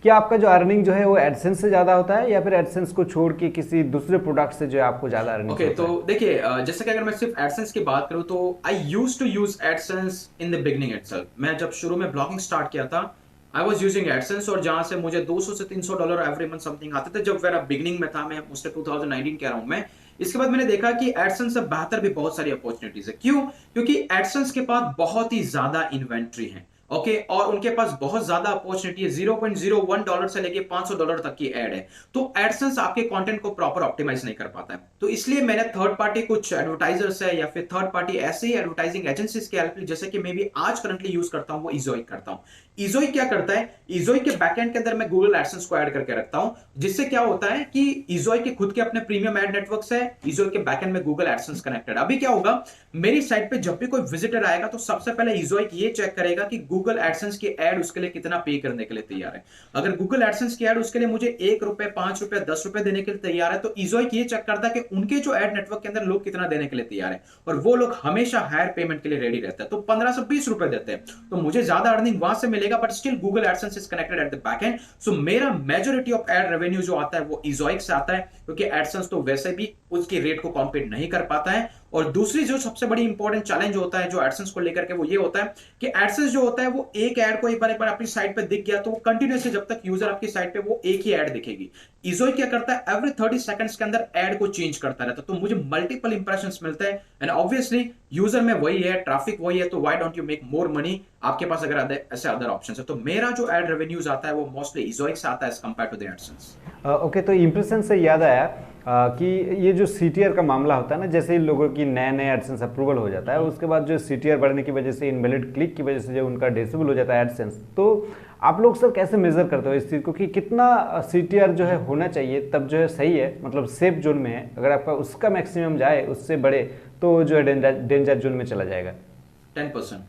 कि आपका जो अर्निंग जो है वो एडसेंस से ज़्यादा होता है, या फिर एडसेंस को छोड़ के किसी दूसरे प्रोडक्ट से जो है आपको ज़्यादा अर्निंग ओके, तो देखिए, जैसे कि अगर मैं सिर्फ एडसेंस की बात करूं तो I used to use AdSense in the beginning itself. मैं जब शुरू में ब्लॉगिंग स्टार्ट किया था, आई वॉज यूजिंग एडसेंस, और जहां से मुझे $200 से $300 एवरी मंथ समथिंग आते थे जब मेरा बिगिनिंग में था। मैं उससे 2019 कह रहा हूं मैं। इसके बाद मैंने देखा कि एडसेंस से बेहतर भी बहुत सारी अपॉर्चुनिटीज है। क्यों? क्योंकि एडसेंस के पास बहुत ही ज्यादा इन्वेंट्री है। ओके, और उनके पास बहुत ज्यादा अपॉर्चुनिटी है, $0.01 से लेके $500 तक की एड है। तो एडसेंस आपके कंटेंट को प्रॉपर ऑप्टिमाइज नहीं कर पाता है। तो इसलिए मैंने थर्ड पार्टी कुछ एडवर्टाइजर्स है या फिर थर्ड पार्टी ऐसे ही एडवर्टाइजिंग एजेंसीज की हेल्प ली, जैसे कि मैं भी आज करंटली यूज करता हूं, वो इजोइक करता हूं। इजोइक क्या करता है, इजोइक के बैकएंड के अंदर मैं गूगल एडसेंस को ऐड करके रखता हूं, जिससे क्या होता है कि इजोइक के खुद के अपने प्रीमियम एड नेटवर्क्स है, इजोइक के बैकएंड में गूगल एडसेंस कनेक्टेड। अभी क्या होगा, मेरी साइट पे जब भी कोई विजिटर आएगा तो सबसे पहले इजोइक ये चेक करेगा कि गूगल एडसेंस की एड उसके लिए कितना पे करने के लिए तैयार है। अगर गूगल एडसेंस की एड उसके लिए मुझे ₹1, ₹5, ₹10 देने के लिए तैयार है, तो इजोइक ये चेक करता है कि उनके जो एड नेटवर्क के अंदर लोग कितना देने के लिए तैयार है, और वो लोग हमेशा हायर पेमेंट के लिए रेडी रहते हैं। तो ₹15 से ₹20 देते हैं, तो मुझे ज्यादा अर्निंग वहां से मिलेगा, but still Google AdSense is connected at the back end. So मेरा मेजोरिटी ऑफ एड रेवेन्यू जो आता है वो इजोइक से आता है, क्योंकि एडसेंस तो वैसे भी उसकी रेट को कॉम्पीट नहीं कर पाता है। और दूसरी जो सबसे बड़ी इंपॉर्टेंट चैलेंज होता है जो एडसेंस को लेकर के, वो ये होता है कि एडसेंस जो होता है वो एक ऐड को एक बार अपनी साइट पे दिख गया तो वो कंटिन्यूअसली जब तक यूजर आपकी साइट पे वो एक ही ऐड दिखेगी। इजोइक क्या करता है, एवरी 30 सेकंड्स के अंदर ऐड को चेंज करता रहता है, तो मुझे मल्टीपल इंप्रेशंस मिलते हैं। एंड ऑब्वियसली यूजर में वही है, ट्रैफिक वही है, तो why don't you make more money आपके पास अगर ऐसे अदर ऑप्शंस है। तो मेरा जो एड रेवेन्यूज आता है वो मोस्टली इजोइक से आता है as compare to the AdSense. Okay, तो इंप्रेशन से याद आया कि ये जो सीटीआर का मामला होता है ना, जैसे ही लोगों की नए नए एडसेंस अप्रूवल हो जाता है, उसके बाद जो सीटीआर बढ़ने की वजह से, इनवैलिड क्लिक की वजह से जब उनका डिसेबल हो जाता है एडसेंस, तो आप लोग सर कैसे मेजर करते हो इस चीज़ को कि कितना सीटीआर जो है होना चाहिए तब जो है सही है, मतलब सेफ जोन में है? अगर आपका उसका मैक्सिमम जाए, उससे बढ़े, तो जो है डेंजर जोन में चला जाएगा। 10%।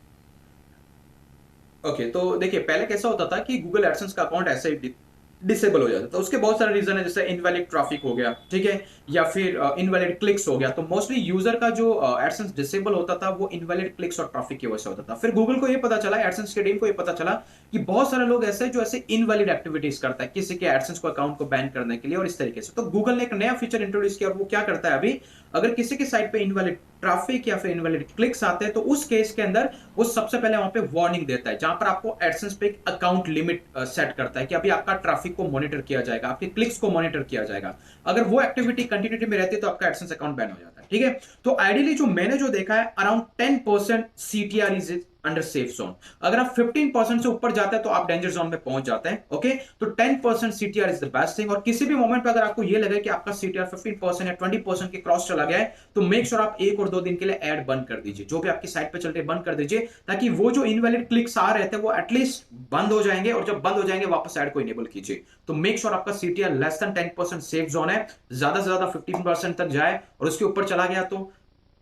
ओके, तो देखिए पहले कैसा होता था कि गूगल एडसेंस का अकाउंट ऐसे ही डिसेबल हो जाता था। उसके बहुत सारे रीजन है, जैसे इनवैलिड ट्रैफिक हो गया, ठीक है, या फिर इनवैलिड क्लिक्स हो गया। तो मोस्टली यूजर का जो एडसेंस डिसेबल होता था वो इनवैलिड क्लिक्स और ट्रैफिक की वजह से होता था। फिर गूगल को ये पता चला, एडसेंस के टीम को ये पता चला कि बहुत सारे लोग ऐसे जो ऐसे इनवैलिड एक्टिविटीज करता है किसी के एडसेंस को अकाउंट को बैन करने के लिए और इस तरीके से। तो गूगल ने एक नया फीचर इंट्रोड्यूस किया, और वो क्या करता है, अभी अगर किसी की साइट पे इनवैलिड ट्रैफिक या फिर इनवैलिड क्लिक्स आते हैं तो उस केस के अंदर वो सबसे पहले वहां पे वार्निंग देता है, जहां पर आपको एडसेंस पे एक अकाउंट लिमिट सेट करता है कि अभी आपका ट्रैफिक को मॉनिटर किया जाएगा, आपके क्लिक्स को मॉनिटर किया जाएगा। अगर वो एक्टिविटी कंटिन्यूटी में रहती है तो आपका एडसेंस अकाउंट बैन हो जाता है, ठीक है। तो आइडियली जो मैंने जो देखा है, around 10% CTR is under safe zone. अगर आप 15% से ऊपर जाते हैं तो आप डेंजर जोन में पहुंच जाते हैं, ओके। तो 10% CTR is the best thing. और किसी भी मोमेंट पे अगर आपको ये लगे कि आपका सीटीआर 15% या 20% के क्रॉस चला गया है, तो मेक श्योर आप 1 और 2 दिन के लिए ऐड बंद कर दीजिए, जो भी आपकी साइट पे चल रही है बंद कर दीजिए, ताकि वो जो इनवैलिड क्लिक्स आ रहे थे वो एटलीस्ट बंद हो जाएंगे, और जब बंद हो जाएंगे वापस ऐड को इनेबल कीजिए। तो मेक श्योर आपका CTR less than 10% safe zone है, ज्यादा से ज्यादा 15% तक जाए, और उसके ऊपर चला गया तो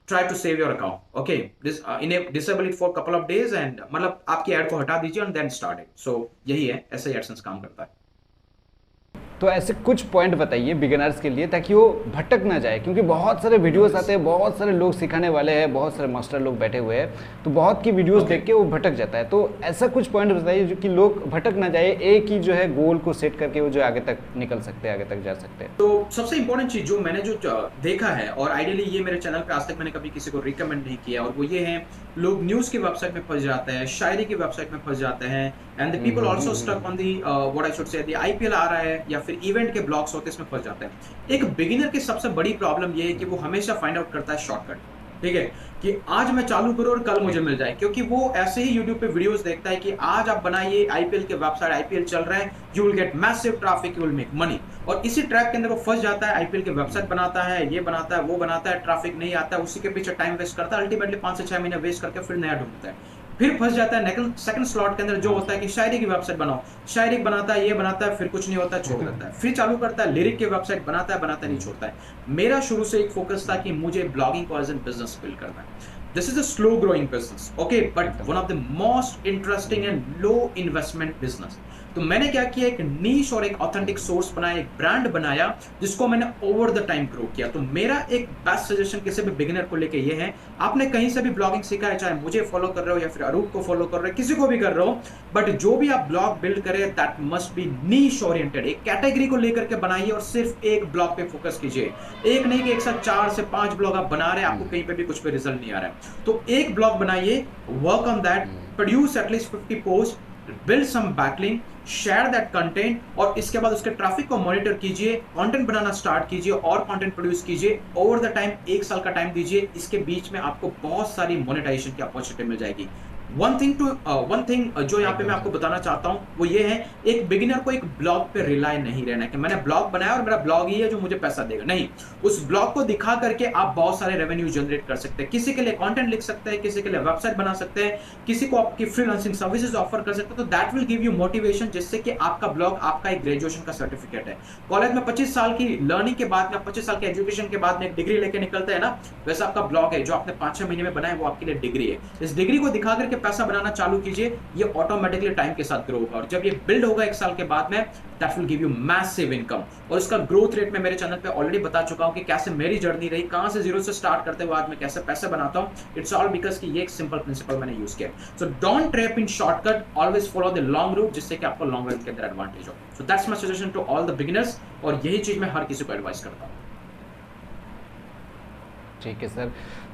try to save your account, okay, disable it for couple of days and मतलब आपकी ऐड को हटा दीजिए and then start it। so यही है, ऐसे ही एडसेंस काम करता है। तो ऐसे कुछ पॉइंट बताइए बिगिनर्स के लिए, ताकि वो भटक ना जाए, क्योंकि बहुत सारे वीडियोस आते हैं, बहुत सारे लोग सिखाने वाले हैं, बहुत सारे मास्टर लोग बैठे हुए हैं, तो बहुत की वीडियोस देख के वो भटक जाता है। तो ऐसा कुछ पॉइंट बताइए जो कि लोग भटक ना जाए, एक ही जो है गोल को सेट करके वो जो आगे तक निकल सकते हैं, आगे तक जा सकते हैं। तो सबसे इंपॉर्टेंट चीज जो मैंने जो देखा है, और आइडियली ये मेरे चैनल पे आज तक मैंने कभी किसी को रिकमेंड नहीं किया, और वो ये है, लोग न्यूज की वेबसाइट में फंस जाते हैं, शायरी की वेबसाइट में फंस जाते हैं, and the people also stuck on the what I should say the IPL आ रहा है या फिर इवेंट के ब्लॉग्स होते हैं, इसमें फंस जाते हैं। एक बिगिनर की सबसे बड़ी प्रॉब्लम ये है कि वो हमेशा फाइंड आउट करता है शॉर्टकट, ठीक है, कि आज मैं चालू करूं और कल मुझे मिल जाए, क्योंकि वो ऐसे ही YouTube पे वीडियोस देखता है कि आज आप बनाइए आईपीएल के वेबसाइट, आईपीएल चल रहा है, you will get massive traffic, you will make money, और इसी ट्रैक के अंदर वो फंस जाता है। आईपीएल के वेबसाइट बनाता है, ये बनाता है, वो बनाता है, ट्रैफिक नहीं आता है, उसी के पीछे टाइम वेस्ट करता है, अल्टीमेटली 5 से 6 महीने वेस्ट करके फिर नया ढूंढता है, फिर फंस जाता है सेकंड स्लॉट के अंदर, जो होता है कि शायरी की वेबसाइट बनाओ, शायरी बनाता है, ये बनाता है, फिर कुछ नहीं होता है, छोड़ देता है, फिर चालू करता है, लिरिक की वेबसाइट बनाता है, नहीं छोड़ता है। मेरा शुरू से एक फोकस था कि मुझे ब्लॉगिंग को एज एन बिजनेस बिल्ड करना है। This is a slow growing business, okay, but one of the most interesting and low investment business। तो मैंने क्या किया, एक नीश और एक ऑथेंटिक सोर्स बनाया, एक ब्रांड बनाया, जिसको मैंने ओवर द टाइम ग्रो किया। तो मेरा एक बेस्ट सजेशन किसी भी बिगिनर को लेके ये है, आपने कहीं से भी ब्लॉगिंग सीखा है, चाहे मुझे फॉलो कर रहे हो या फिर अरूप को फॉलो कर रहे हो, किसी को भी कर रहे हो, बट जो भी आप ब्लॉग बिल्ड करें that must be niche oriented. एक कैटेगरी को लेकर के बनाइए और सिर्फ एक ब्लॉग पे फोकस कीजिए। एक नहीं कि एक साथ 4 से 5 ब्लॉग आप बना रहे हैं, आपको कहीं पे भी कुछ पे रिजल्ट नहीं आ रहा है। तो एक ब्लॉग बनाइए, work on that, produce at least 50 post, build some backlink, share that content, और इसके बाद उसके ट्रैफिक को मॉनिटर कीजिए, कंटेंट बनाना स्टार्ट कीजिए और कंटेंट प्रोड्यूस कीजिए। ओवर द टाइम 1 साल का टाइम दीजिए, इसके बीच में आपको बहुत सारी मोनेटाइजेशन की अपॉर्चुनिटी मिल जाएगी। वन थिंग जो यहाँ पे मैं आपको बताना चाहता हूँ वो ये है, एक बिगिनर को एक ब्लॉग पे रिलाई नहीं रहना है कि मैंने ब्लॉग बनाया और मेरा ब्लॉग ही है जो मुझे पैसा देगा। नहीं, उस ब्लॉग को दिखा करके आप बहुत सारे रेवेन्यू जनरेट कर सकते हैं। किसी के लिए कंटेंट लिख सकते हैं, किसी के लिए वेबसाइट बना सकते हैं, किसी को आपकी फ्रीलांसिंग सर्विसेज ऑफर कर सकते हैं। तो that will give you motivation, जिससे कि आपका ब्लॉग आपका एक ग्रेजुएशन का सर्टिफिकेट है। कॉलेज में 25 साल की लर्निंग के बाद में, 25 साल के एजुकेशन के बाद में एक डिग्री लेके निकलते हैं ना, वैसा आपका ब्लॉग है जो आपने 5-6 महीने में बनाया, वो आपके लिए डिग्री है। इस डिग्री को दिखा करके पैसा बनाना चालू कीजिए, ये ऑटोमेटिकली टाइम के साथ ग्रो होगा, और जब ये बिल्ड होगा 1 साल के बाद में, that will give you massive income. और इसका ग्रोथ रेट मैं मेरे चैनल पे ऑलरेडी बता चुका हूं कि कैसे मेरी जर्नी रही, कहां से जीरो से स्टार्ट करते हुए आज मैं कैसे पैसे बनाता हूं। इट्स ऑल बिकॉज कि ये एक सिंपल प्रिंसिपल मैंने यूज किया। So don't trap in shortcut, always follow the long route, जिससे कि आपको लॉन्ग रन के अंदर एडवांटेज हो। So that's my suggestion to all the beginners, और यही चीज मैं हर किसी को एडवाइस करता हूं। ठीक है सर,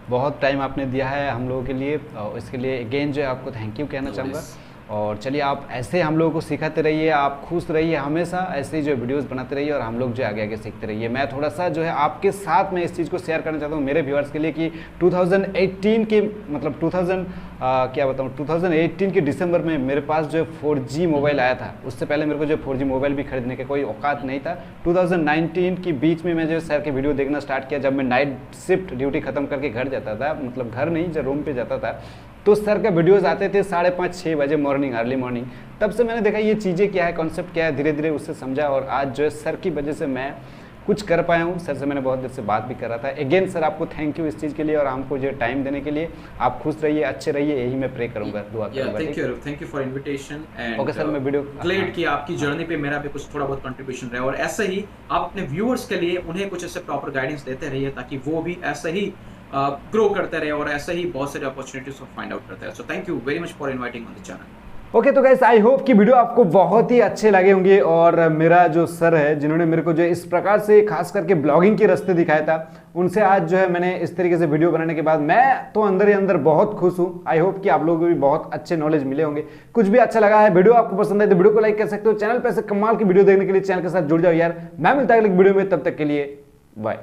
बहुत टाइम आपने दिया है हम लोगों के लिए, और इसके लिए अगेन जो है आपको थैंक यू कहना चाहूँगा। और चलिए, आप ऐसे हम लोगों को सिखाते रहिए, आप खुश रहिए, हमेशा ऐसे ही जो वीडियोस बनाते रहिए, और हम लोग जो आगे आगे सीखते रहिए। मैं थोड़ा सा जो है आपके साथ में इस चीज़ को शेयर करना चाहता हूँ मेरे व्यूअर्स के लिए कि 2018 के मतलब 2018 के दिसंबर में मेरे पास जो 4G मोबाइल आया था। उससे पहले मेरे को जो 4G मोबाइल भी खरीदने का कोई औकात नहीं था। 2019 के बीच में मैं जो सर के वीडियो देखना स्टार्ट किया, जब मैं नाइट शिफ्ट ड्यूटी ख़त्म करके घर जाता था, मतलब घर नहीं, जब रूम पे जाता था, तो सर का वीडियोस आते थे 5:30-6 बजे मॉर्निंग, अर्ली मॉर्निंग। तब से मैंने देखा ये चीज़ें क्या है, कॉन्सेप्ट क्या है, धीरे धीरे उससे समझा, और आज जो है सर की वजह से मैं कुछ कर पाया हूँ। सर से मैंने बहुत देर से बात भी कर रहा था। अगेन सर, आपको थैंक यू इस चीज़ के लिए, और हमको जो टाइम देने के लिए। आप खुश रहिए, अच्छे रहिए, यही मैं प्रे करूँगा, दुआ करूँगा। Thank you for invitation and okay sir, मैं वीडियो ग्लेड कि आपकी जर्नी पे मेरा भी कुछ थोड़ा बहुत कंट्रीब्यूशन रहा, और ऐसे ही आप अपने व्यूअर्स के लिए उन्हें कुछ ऐसे प्रॉपर गाइडेंस देते रहिए, ताकि वो भी ऐसे ही ग्रो करते रहे और ऐसे ही बहुत सारे अपॉर्चुनिटीज को फाइंड आउट करते रहे। So thank you very much for inviting on the channel. Okay, तो गाइस आई होप कि वीडियो आपको बहुत ही अच्छे लगे होंगे, और मेरा जो सर है जिन्होंने मेरे को जो इस प्रकार से खास करके ब्लॉगिंग के रास्ते दिखाया था, उनसे आज जो है मैंने इस तरीके से वीडियो बनाने के बाद मैं तो अंदर ही अंदर बहुत खुश हूँ। आई होप कि आप लोगों को भी बहुत अच्छे नॉलेज मिले होंगे, कुछ भी अच्छा लगा है, वीडियो आपको पसंद है तो वीडियो को लाइक कर सकते हो। चैनल पर ऐसे कमाल की वीडियो देखने के लिए चैनल के साथ जुड़ जाओ यार। मैं मिलता है अगले वीडियो में, तब तक के लिए बाय।